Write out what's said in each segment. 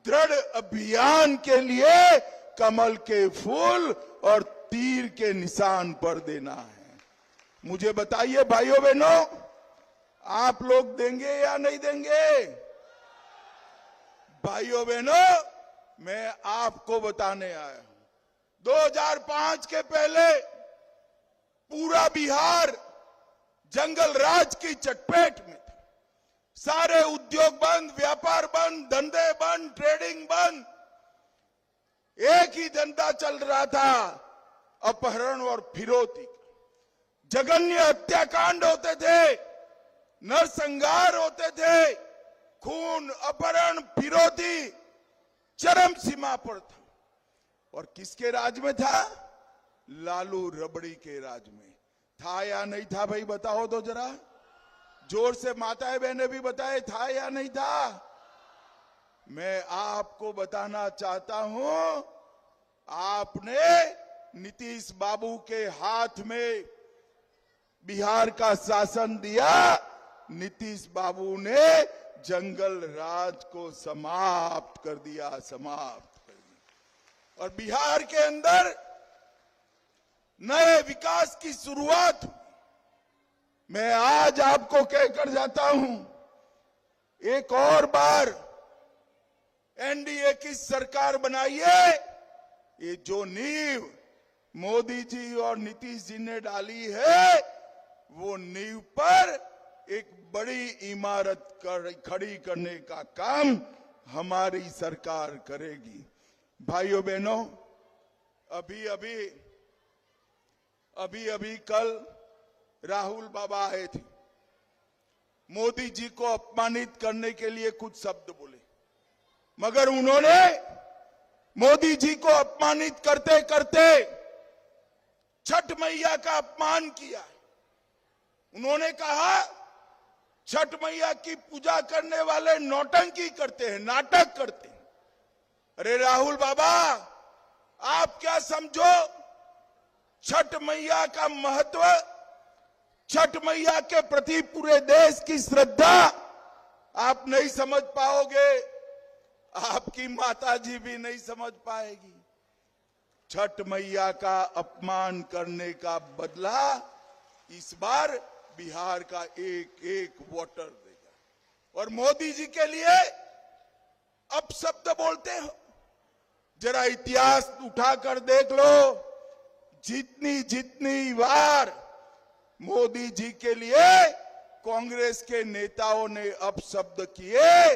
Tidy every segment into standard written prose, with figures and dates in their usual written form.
दृढ़ अभियान के लिए कमल के फूल और तीर के निशान पर देना है। मुझे बताइए भाइयों बहनों, आप लोग देंगे या नहीं देंगे? भाइयों बहनों, मैं आपको बताने आया हूं, 2005 के पहले पूरा बिहार जंगल राज की चपेट में था। सारे उद्योग बंद, व्यापार बंद, धंधे बंद, ट्रेडिंग बंद। एक ही धंधा चल रहा था, अपहरण और फिरौती। जघन्य हत्याकांड होते थे, नरसंहार होते थे, खून, अपहरण, फिरौती चरम सीमा पर था। और किसके राज में था? लालू रबड़ी के राज में था या नहीं था? भाई बताओ तो जरा, जोर से माताएं बहनें भी बताए, था या नहीं था? मैं आपको बताना चाहता हूं, आपने नीतीश बाबू के हाथ में बिहार का शासन दिया, नीतीश बाबू ने जंगल राज को समाप्त कर दिया, समाप्त कर दिया। और बिहार के अंदर नए विकास की शुरुआत। मैं आज आपको कहकर जाता हूं, एक और बार एनडीए की सरकार बनाइए। ये जो नींव मोदी जी और नीतीश जी ने डाली है, वो नींव पर एक बड़ी इमारत खड़ी करने का काम हमारी सरकार करेगी। भाइयों बहनों, अभी कल राहुल बाबा आए थे, मोदी जी को अपमानित करने के लिए कुछ शब्द बोले, मगर उन्होंने मोदी जी को अपमानित करते करते छठ मैया का अपमान किया। उन्होंने कहा छठ मैया की पूजा करने वाले नौटंकी करते हैं, नाटक करते हैं। अरे राहुल बाबा, आप क्या समझो छठ मैया का महत्व, छठ मैया के प्रति पूरे देश की श्रद्धा आप नहीं समझ पाओगे, आपकी माता जी भी नहीं समझ पाएगी। छठ मैया का अपमान करने का बदला इस बार बिहार का एक एक वोटर देगा। और मोदी जी के लिए अपशब्द बोलते हो, जरा इतिहास उठाकर देख लो, जितनी बार मोदी जी के लिए कांग्रेस के नेताओं ने अपशब्द किए,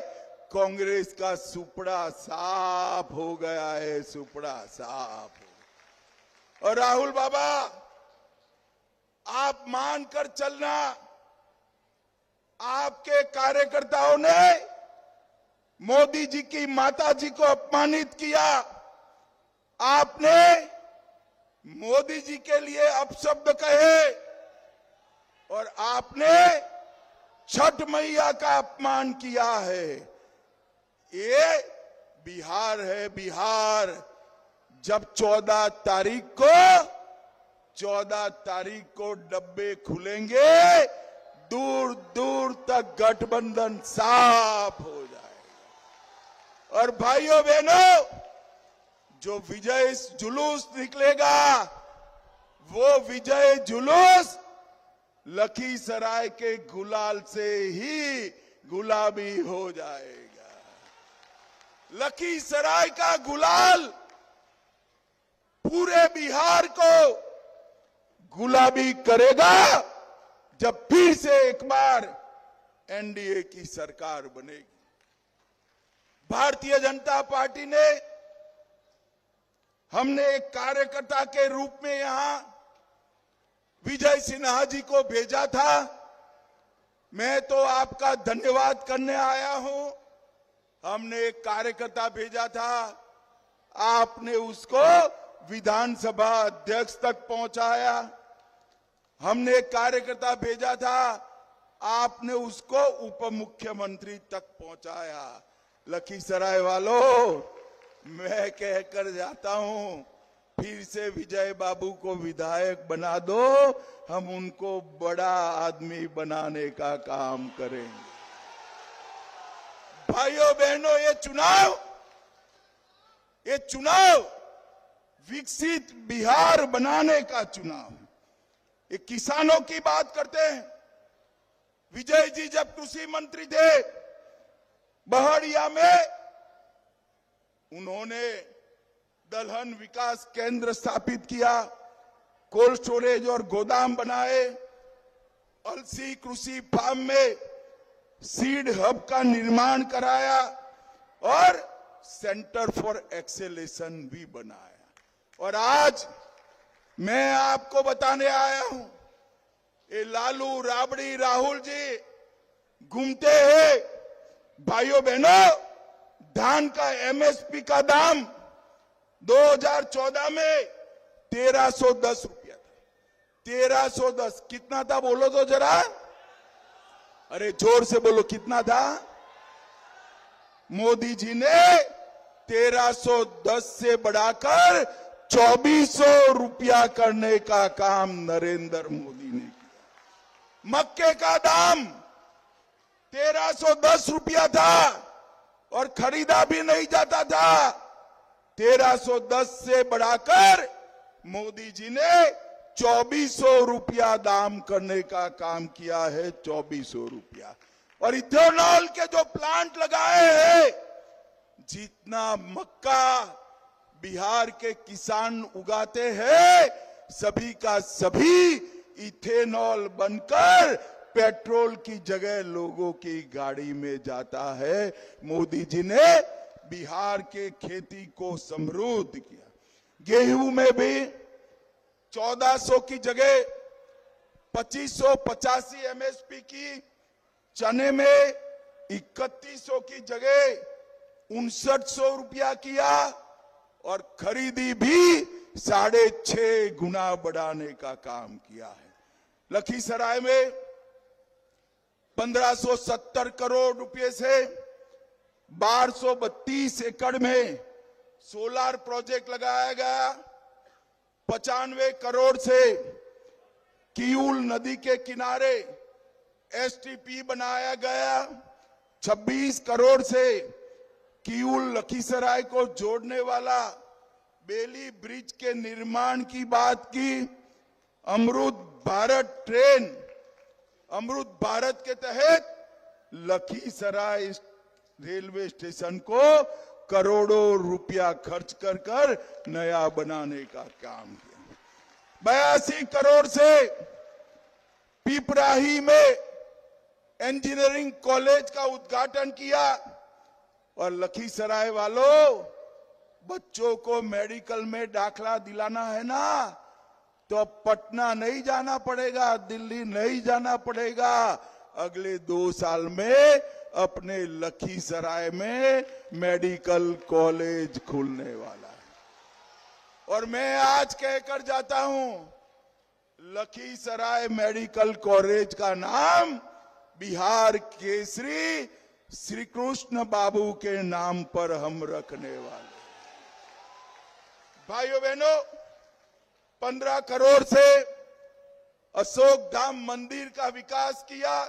कांग्रेस का सुपड़ा साफ हो गया है, सुपड़ा साफ हो। और राहुल बाबा, आप मानकर चलना, आपके कार्यकर्ताओं ने मोदी जी की माता जी को अपमानित किया, आपने मोदी जी के लिए अपशब्द कहे और आपने छठ मैया का अपमान किया है। ये बिहार है, बिहार। जब 14 तारीख को डब्बे खुलेंगे, दूर दूर तक गठबंधन साफ हो जाएगा। और भाइयों बहनों, जो विजय जुलूस निकलेगा, वो विजय जुलूस लखीसराय के गुलाल से ही गुलाबी हो जाएगा। लखीसराय का गुलाल पूरे बिहार को गुलाबी करेगा जब फिर से एक बार एनडीए की सरकार बनेगी। भारतीय जनता पार्टी ने, हमने एक कार्यकर्ता के रूप में यहां विजय सिन्हा जी को भेजा था। मैं तो आपका धन्यवाद करने आया हूं। हमने एक कार्यकर्ता भेजा था, आपने उसको विधानसभा अध्यक्ष तक पहुंचाया। हमने एक कार्यकर्ता भेजा था, आपने उसको उप मुख्यमंत्री तक पहुंचाया। लखीसराय वालों, मैं कहकर जाता हूं, फिर से विजय बाबू को विधायक बना दो, हम उनको बड़ा आदमी बनाने का काम करेंगे। भाइयों बहनों, ये चुनाव ये चुनाव विकसित बिहार बनाने का चुनाव। ये किसानों की बात करते हैं। विजय जी जब कृषि मंत्री थे बहड़िया में, उन्होंने दलहन विकास केंद्र स्थापित किया, कोल्ड स्टोरेज और गोदाम बनाए, अलसी कृषि फार्म में सीड हब का निर्माण कराया और सेंटर फॉर एक्सेलेशन भी बनाया। और आज मैं आपको बताने आया हूं, ये लालू राबड़ी राहुल जी घूमते हैं। भाइयों बहनों, धान का एमएसपी का दाम 2014 में 1310 रुपया था। 1310 कितना था बोलो तो जरा, अरे जोर से बोलो कितना था। मोदी जी ने 1310 से बढ़ाकर 2400 रुपया करने का काम नरेंद्र मोदी ने किया। मक्के का दाम 1310 रुपया था और खरीदा भी नहीं जाता था। 1310 से बढ़ाकर मोदी जी ने 2400 रुपया दाम करने का काम किया है। 2400 रुपया। और इथेनॉल के जो प्लांट लगाए हैं, जितना मक्का बिहार के किसान उगाते हैं, सभी का सभी इथेनॉल बनकर पेट्रोल की जगह लोगों की गाड़ी में जाता है। मोदी जी ने बिहार के खेती को समृद्ध किया। गेहूं में भी 1400 की जगह 2585 एमएसपी की, चने में 3100 की जगह 5900 रुपया किया और खरीदी भी 6.5 गुना बढ़ाने का काम किया है। लखीसराय में 1570 करोड़ रुपए से 1232 एकड़ में सोलार प्रोजेक्ट लगाया गया। 95 करोड़ से किऊल नदी के किनारे एसटीपी बनाया गया। 26 करोड़ से किऊल लखीसराय को जोड़ने वाला बेली ब्रिज के निर्माण की बात की। अमृत भारत ट्रेन, अमृत भारत के तहत लखीसराय रेलवे स्टेशन को करोड़ों रुपया खर्च कर नया बनाने का काम किया। 82 करोड़ से पिपराही में इंजीनियरिंग कॉलेज का उद्घाटन किया। और लखीसराय वालों, बच्चों को मेडिकल में दाखला दिलाना है ना, तो अब पटना नहीं जाना पड़ेगा, दिल्ली नहीं जाना पड़ेगा। अगले 2 साल में अपने लखीसराय में मेडिकल कॉलेज खुलने वाला है। और मैं आज कहकर जाता हूं, लखीसराय मेडिकल कॉलेज का नाम बिहार केसरी श्री कृष्ण बाबू के नाम पर हम रखने वाले। भाइयों बहनों, 15 करोड़ से अशोक धाम मंदिर का विकास किया।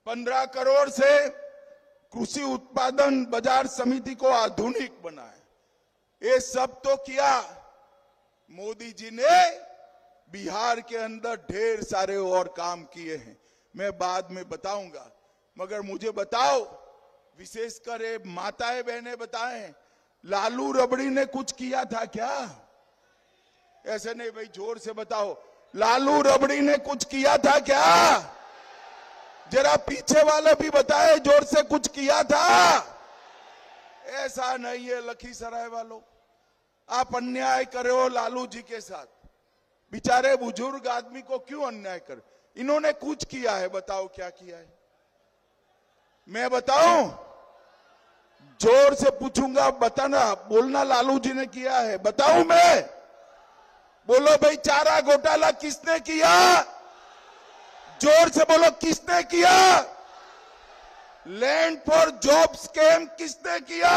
15 करोड़ से कृषि उत्पादन बाजार समिति को आधुनिक बनाया। ये सब तो किया। मोदी जी ने बिहार के अंदर ढेर सारे और काम किए हैं, मैं बाद में बताऊंगा। मगर मुझे बताओ, विशेषकर ये माताएं बहनें बताएं, लालू रबड़ी ने कुछ किया था क्या? ऐसे नहीं भाई, जोर से बताओ, लालू रबड़ी ने कुछ किया था क्या? जरा पीछे वाले भी बताए, जोर से कुछ किया था? ऐसा नहीं है लखीसराय वालों, आप अन्याय करे हो लालू जी के साथ। बेचारे बुजुर्ग आदमी को क्यों अन्याय कर? इन्होंने कुछ किया है, बताओ क्या किया है? मैं बताऊं? जोर से पूछूंगा, बताना, बोलना लालू जी ने किया है, बताऊं मैं? बोलो भाई, चारा घोटाला किसने किया? जोर से बोलो, किसने किया? लैंड फॉर जॉब स्कैम किसने किया?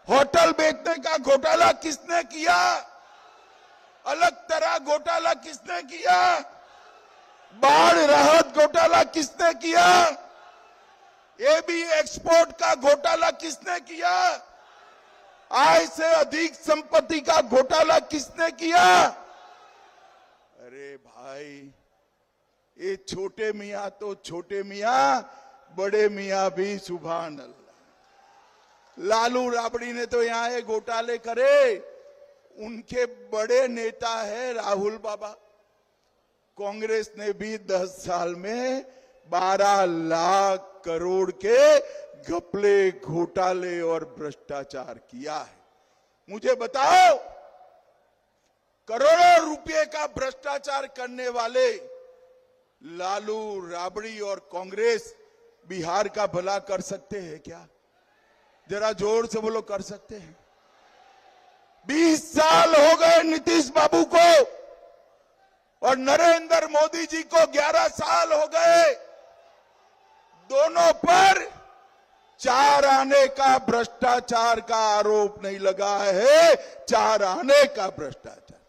होटल बेचने का घोटाला किसने किया? अलग तरह घोटाला किसने किया? बाढ़ राहत घोटाला किसने किया? एबी एक्सपोर्ट का घोटाला किसने किया? आय से अधिक संपत्ति का घोटाला किसने किया? अरे भाई, ये छोटे मियां तो छोटे मियां, बड़े मियां भी सुभान अल्लाह। लालू राबड़ी ने तो यहां ये घोटाले करे, उनके बड़े नेता है राहुल बाबा। कांग्रेस ने भी 10 साल में 12 लाख करोड़ के घपले, घोटाले और भ्रष्टाचार किया है। मुझे बताओ, करोड़ों रुपए का भ्रष्टाचार करने वाले लालू राबड़ी और कांग्रेस बिहार का भला कर सकते हैं क्या? जरा जोर से बोलो, कर सकते हैं? 20 साल हो गए नीतीश बाबू को और नरेंद्र मोदी जी को 11 साल हो गए। दोनों पर 4 आने का भ्रष्टाचार का आरोप नहीं लगा है, 4 आने का भ्रष्टाचार।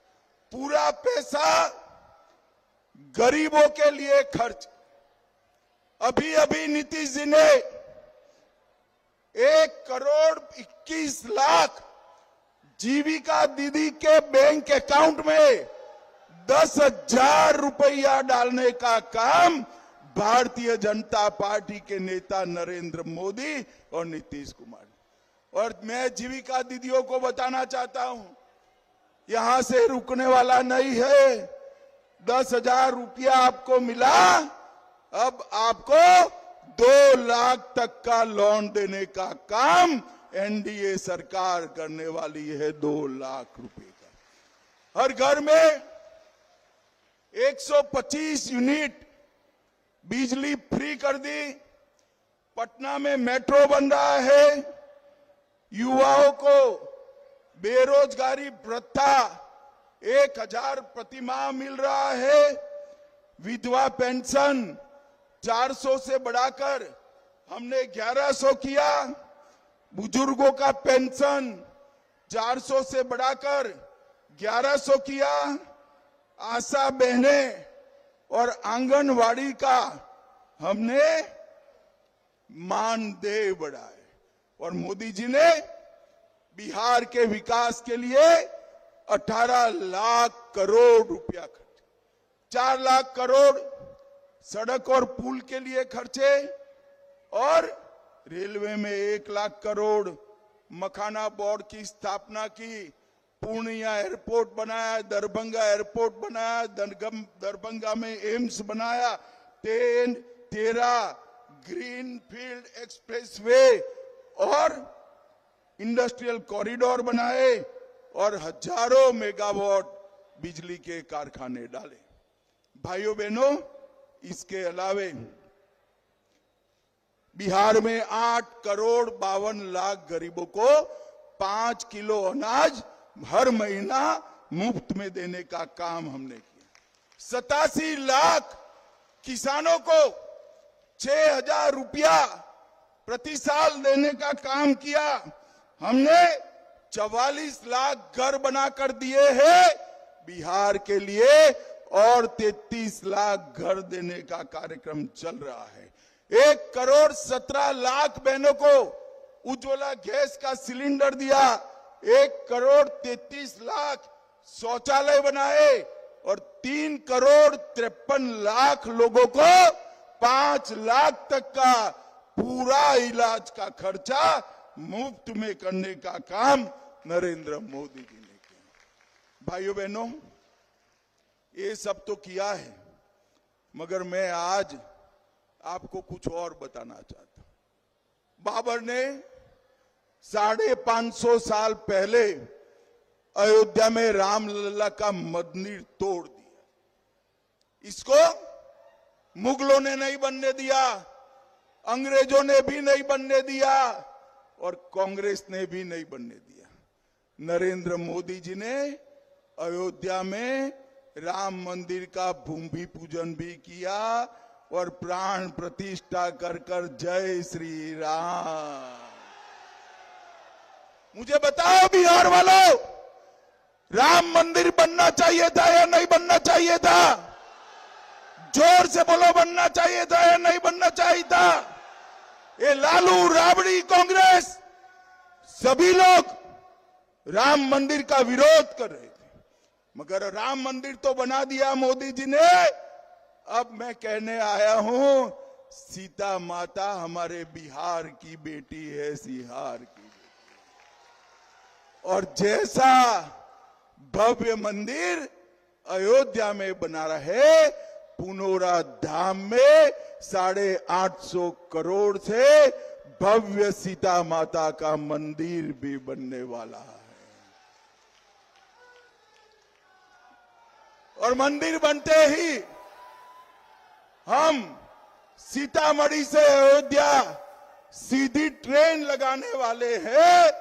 पूरा पैसा गरीबों के लिए खर्च। अभी अभी नीतीश जी ने 1 करोड़ 21 लाख जीविका दीदी के बैंक अकाउंट में 10,000 रुपया डालने का काम भारतीय जनता पार्टी के नेता नरेंद्र मोदी और नीतीश कुमार। और मैं जीविका दीदियों को बताना चाहता हूं, यहां से रुकने वाला नहीं है। 10,000 रुपया आपको मिला, अब आपको 2 लाख तक का लोन देने का काम एनडीए सरकार करने वाली है। 2 लाख रुपए का। हर घर में 125 यूनिट बिजली फ्री कर दी। पटना में मेट्रो बन रहा है। युवाओं को बेरोजगारी भत्ता 1,000 प्रतिमाह मिल रहा है। विधवा पेंशन 400 से बढ़ाकर हमने 1100 किया। बुजुर्गों का पेंशन 400 से बढ़ाकर 1100 किया। आशा बहनें और आंगनवाड़ी का हमने मानदेय बढ़ाए। और मोदी जी ने बिहार के विकास के लिए 18 लाख करोड़ रुपया खर्चे। 4 लाख करोड़ सड़क और पुल के लिए खर्चे और रेलवे में 1 लाख करोड़। मखाना बोर्ड की स्थापना की, पूर्णिया एयरपोर्ट बनाया, दरभंगा एयरपोर्ट बनाया, दरभंगा में एम्स बनाया, 13 ग्रीनफील्ड एक्सप्रेसवे और इंडस्ट्रियल कॉरिडोर बनाए और हजारों मेगावाट बिजली के कारखाने डाले। भाइयों बहनों, इसके अलावे बिहार में 8 करोड़ 52 लाख गरीबों को 5 किलो अनाज हर महीना मुफ्त में देने का काम हमने किया। 87 लाख किसानों को 6,000 रुपया प्रति साल देने का काम किया हमने। 44 लाख घर बनाकर दिए हैं बिहार के लिए और 33 लाख घर देने का कार्यक्रम चल रहा है। 1 करोड़ 17 लाख बहनों को उज्ज्वला गैस का सिलेंडर दिया। 1 करोड़ 33 लाख शौचालय बनाए और 3 करोड़ 53 लाख लोगों को 5 लाख तक का पूरा इलाज का खर्चा मुफ्त में करने का काम नरेंद्र मोदी जी ने किया। भाइयों बहनों, ये सब तो किया है, मगर मैं आज आपको कुछ और बताना चाहता हूं। बाबर ने 550 साल पहले अयोध्या में रामलला का मंदिर तोड़ दिया। इसको मुगलों ने नहीं बनने दिया, अंग्रेजों ने भी नहीं बनने दिया और कांग्रेस ने भी नहीं बनने दिया। नरेंद्र मोदी जी ने अयोध्या में राम मंदिर का भूमि पूजन भी किया और प्राण प्रतिष्ठा कर जय श्री राम। मुझे बताओ बिहार वालों, राम मंदिर बनना चाहिए था या नहीं बनना चाहिए था? जोर से बोलो, बनना चाहिए था या नहीं बनना चाहिए था? ये लालू राबड़ी कांग्रेस सभी लोग राम मंदिर का विरोध कर रहे थे, मगर राम मंदिर तो बना दिया मोदी जी ने। अब मैं कहने आया हूं, सीता माता हमारे बिहार की बेटी है, सिहार की बेटी। और जैसा भव्य मंदिर अयोध्या में बना रहे, पुनौरा धाम में 850 करोड़ से भव्य सीता माता का मंदिर भी बनने वाला है। और मंदिर बनते ही हम सीतामढ़ी से अयोध्या सीधी ट्रेन लगाने वाले हैं।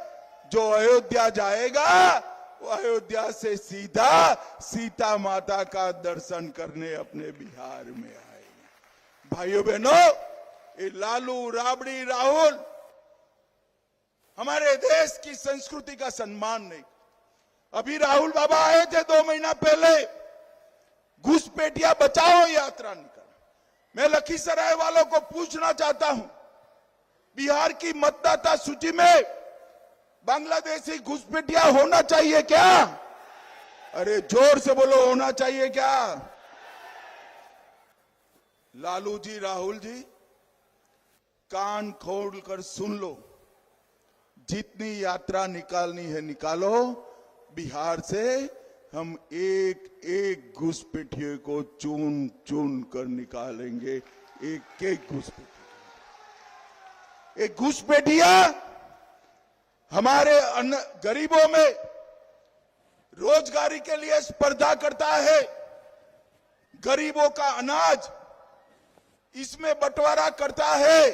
जो अयोध्या जाएगा वो अयोध्या से सीधा सीता माता का दर्शन करने अपने बिहार में आएगा। भाइयों बहनों, ये लालू, राबड़ी, राहुल हमारे देश की संस्कृति का सम्मान नहीं। अभी राहुल बाबा आए थे 2 महीना पहले, घुसपैठिया बचाओ यात्रा निकाल। मैं लखीसराय वालों को पूछना चाहता हूं, बिहार की मतदाता सूची में बांग्लादेशी घुसपैठिया होना चाहिए क्या? अरे जोर से बोलो, होना चाहिए क्या? लालू जी, राहुल जी, कान खोलकर सुन लो, जितनी यात्रा निकालनी है निकालो। बिहार से हम एक एक घुसपैठिए को चुन चुन कर निकालेंगे, एक एक घुसपैठिया। एक घुसपैठिया हमारे गरीबों में रोजगारी के लिए स्पर्धा करता है, गरीबों का अनाज इसमें बंटवारा करता है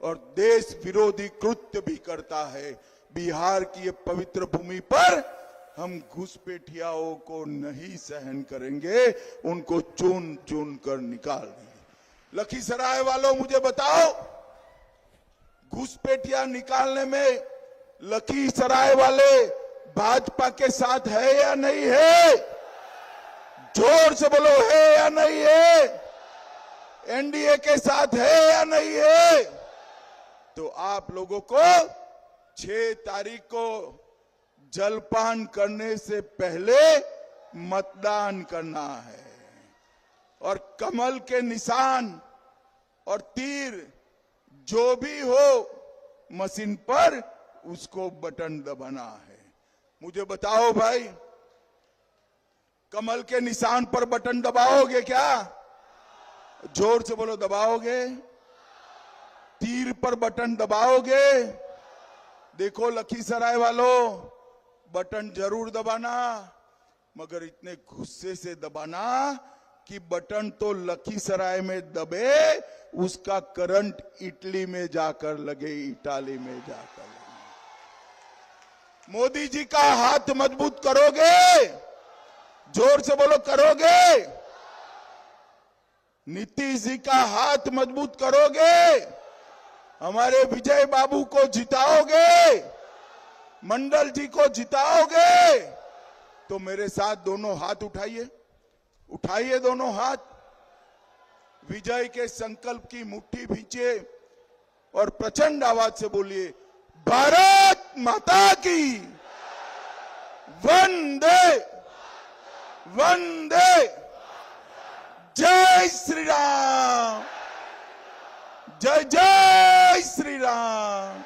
और देश विरोधी कृत्य भी करता है। बिहार की ये पवित्र भूमि पर हम घुसपैठियाओं को नहीं सहन करेंगे, उनको चुन चुन कर निकाल देंगे। लखीसराय वालों मुझे बताओ, घुसपैठिया निकालने में लखीसराय वाले भाजपा के साथ है या नहीं है? जोर से बोलो, है या नहीं है? एनडीए के साथ है या नहीं है? तो आप लोगों को 6 तारीख को जलपान करने से पहले मतदान करना है और कमल के निशान और तीर जो भी हो मशीन पर उसको बटन दबाना है। मुझे बताओ भाई, कमल के निशान पर बटन दबाओगे क्या? जोर से बोलो, दबाओगे? तीर पर बटन दबाओगे? देखो लखीसराय वालों, बटन जरूर दबाना, मगर इतने गुस्से से दबाना कि बटन तो लखीसराय में दबे, उसका करंट इटली में जाकर लगे, इटाली में जाकर लगे। मोदी जी का हाथ मजबूत करोगे? जोर से बोलो, करोगे? नीतीश जी का हाथ मजबूत करोगे? हमारे विजय बाबू को जिताओगे? मंडल जी को जिताओगे? तो मेरे साथ दोनों हाथ उठाइए, उठाइए दोनों हाथ, विजय के संकल्प की मुट्ठी भींचिए और प्रचंड आवाज से बोलिए, भारत माता की वंदे वंदे, जय श्री राम, जय जय श्री राम।